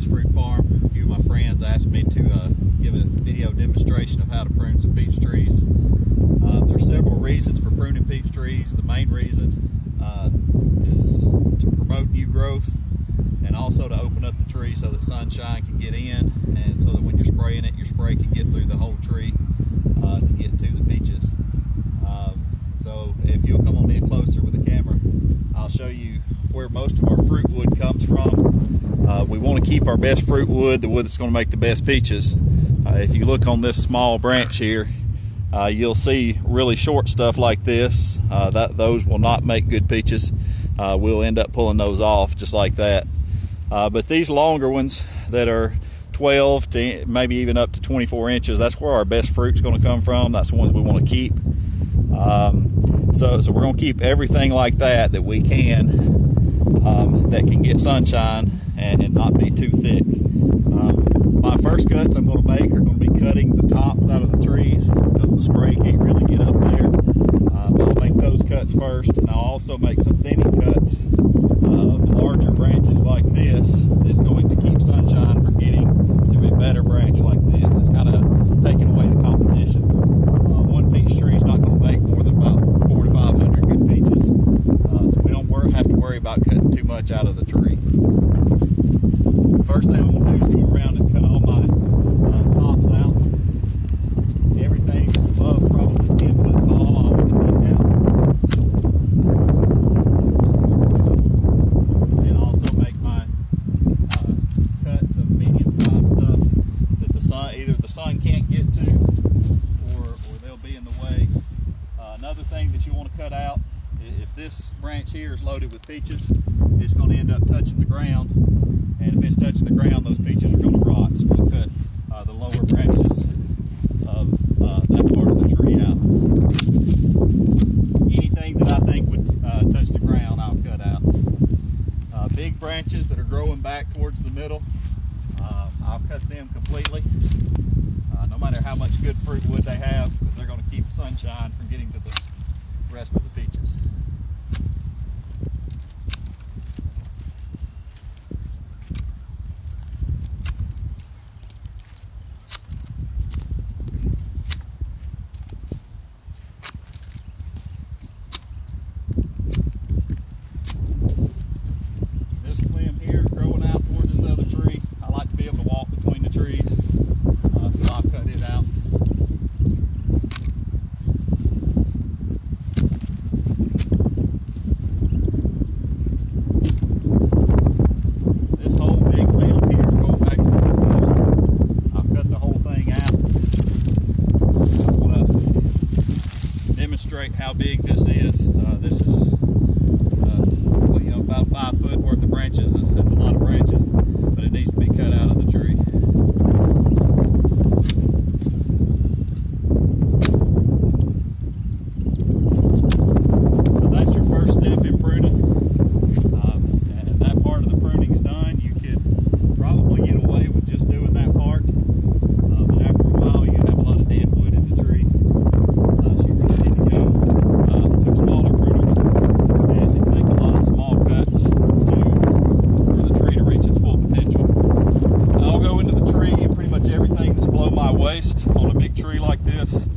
Peaches Fruit Farm. A few of my friends asked me to give a video demonstration of how to prune some peach trees. There's several reasons for pruning peach trees. The main reason is to promote new growth and also to open up the tree so that sunshine can get in, and so that when you're spraying it, your spray can get through the whole tree to get to the peaches. So if you'll come on in closer with the camera, I'll show you where most of our fruit wood comes from. We want to keep our best fruit wood, the wood that's going to make the best peaches. If you look on this small branch here, you'll see really short stuff like this. Those will not make good peaches. We'll end up pulling those off just like that. But these longer ones that are 12 to maybe even up to 24 inches, that's where our best fruit's going to come from. That's the ones we want to keep. So we're going to keep everything like that we can, that can get sunshine and not be too thick. My first cuts I'm going to make are going to be cutting the tops out of the trees because the spray can't really get up there. I'll make those cuts first, and I'll also make some thinning cuts of larger branches like this. That's going to keep sunshine from getting to a better branch like this. It's kind of taking away the competition. One peach tree is not going to make more than about 400 to 500 good peaches, so we don't have to worry about cutting too much out of the tree. First thing I'm going to do is go around and cut all my tops out. Everything that's above probably 10 foot tall, I'll always cut down. And also make my cuts of medium-sized stuff that either the sun can't get to, or they'll be in the way. Another thing that you want to cut out, if this branch here is loaded with peaches, it's going to end up touching the ground. And if it's touching the ground, those peaches are going to rot. So we'll cut the lower branches of that part of the tree out. Anything that I think would touch the ground, I'll cut out. Big branches that are growing back towards the middle, I'll cut them completely. No matter how much good fruit wood they have, because they're going to keep sunshine from getting to the rest of the peaches. This limb here growing out towards this other tree, I like to be able to walk between the trees, so I'll cut it out. This whole big limb here going back to the floor, I'll cut the whole thing out. I want to demonstrate how big this is. This is about 5 foot worth of branches. That's a lot of branches, but it needs to be cut out of the tree. So that's your first step in pruning. And that part of the pruning is done. You could probably get away with just doing that part, but after a while you have a lot of dead wood in the tree. So you really need to go to smaller pruners and make a lot of small cuts for the tree to reach its full potential. I'll go into the tree, and pretty much everything that's below my waist on a big tree like this,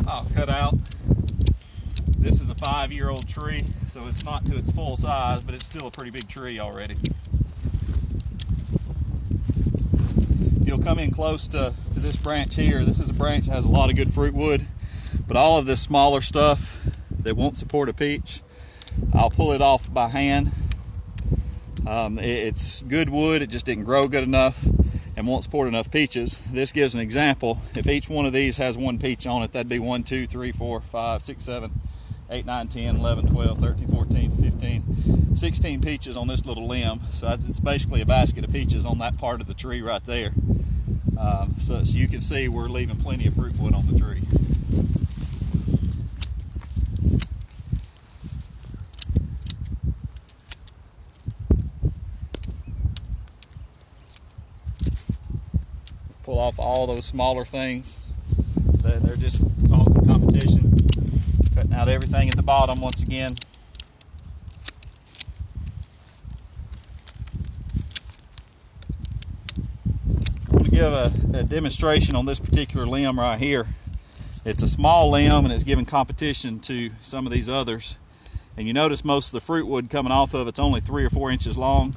I'll cut out. This is a 5-year-old tree, so it's not to its full size, but it's still a pretty big tree already. If you'll come in close to this branch here, this is a branch that has a lot of good fruit wood, but all of this smaller stuff that won't support a peach, I'll pull it off by hand. It's good wood, it just didn't grow good enough and won't support enough peaches. This gives an example. If each one of these has one peach on it, that'd be 1, 2, 3, 4, 5, 6, 7, 8, 9, 10, 11, 12, 13, 14, 15, 16 peaches on this little limb. So it's basically a basket of peaches on that part of the tree right there. So you can see we're leaving plenty of fruit wood on the tree. Pull off all those smaller things. They're just causing competition. Cutting out everything at the bottom once again. give a demonstration on this particular limb right here. It's a small limb and it's giving competition to some of these others. And you notice most of the fruit wood coming off of it's only 3 or 4 inches long.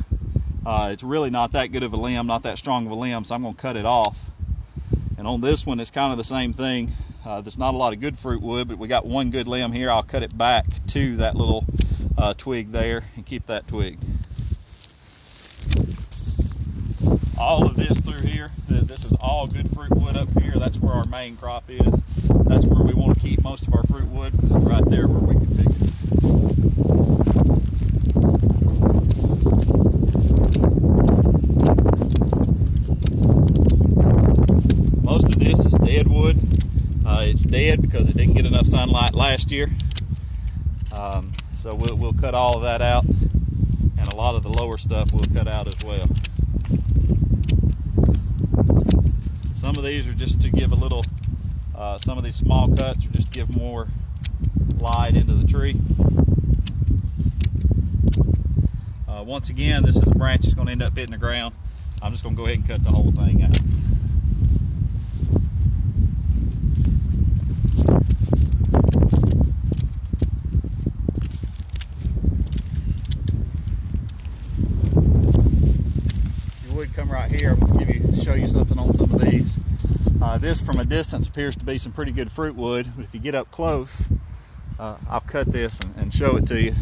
It's really not that good of a limb, not that strong of a limb, so I'm going to cut it off. And on this one, it's kind of the same thing. There's not a lot of good fruit wood, but we got one good limb here. I'll cut it back to that little twig there and keep that twig. All of this through here, this is all good fruit wood up here. That's where our main crop is. That's where we want to keep most of our fruit wood because it's right there where we can pick it. Most of this is dead wood. It's dead because it didn't get enough sunlight last year. So we'll cut all of that out, and a lot of the lower stuff we'll cut out as well. Some of these are just to give a little, some of these small cuts are just to give more light into the tree. Once again, this is a branch that's going to end up hitting the ground. I'm just going to go ahead and cut the whole thing out. Come right here, I'm going to show you something on some of these. This from a distance appears to be some pretty good fruit wood, but if you get up close, I'll cut this and show it to you.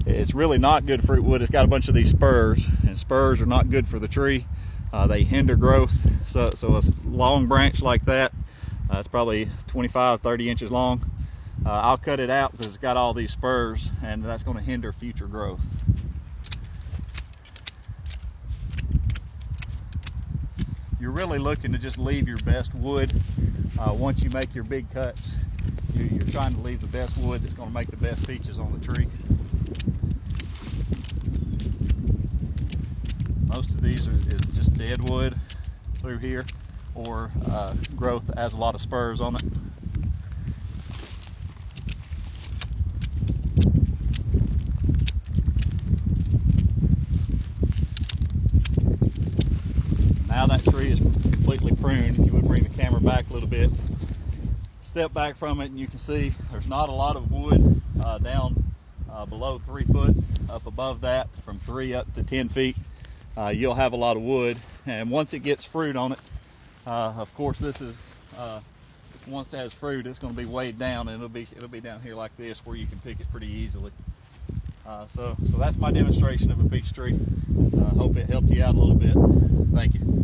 It's really not good fruit wood. It's got a bunch of these spurs, and spurs are not good for the tree. They hinder growth. So a long branch like that, it's probably 25-30 inches long. I'll cut it out because it's got all these spurs, and that's going to hinder future growth. You're really looking to just leave your best wood. Once you make your big cuts, you're trying to leave the best wood that's going to make the best peaches on the tree. Most of these is just dead wood through here, or growth that has a lot of spurs on it. Now that tree is completely pruned. If you would bring the camera back a little bit, step back from it, and you can see there's not a lot of wood down below 3 foot. Up above that, from 3 up to 10 feet, you'll have a lot of wood. And once it gets fruit on it, of course, this is once it has fruit, it's going to be weighed down, and it'll be down here like this, where you can pick it pretty easily. So that's my demonstration of a peach tree. Hope it helped you out a little bit. Thank you.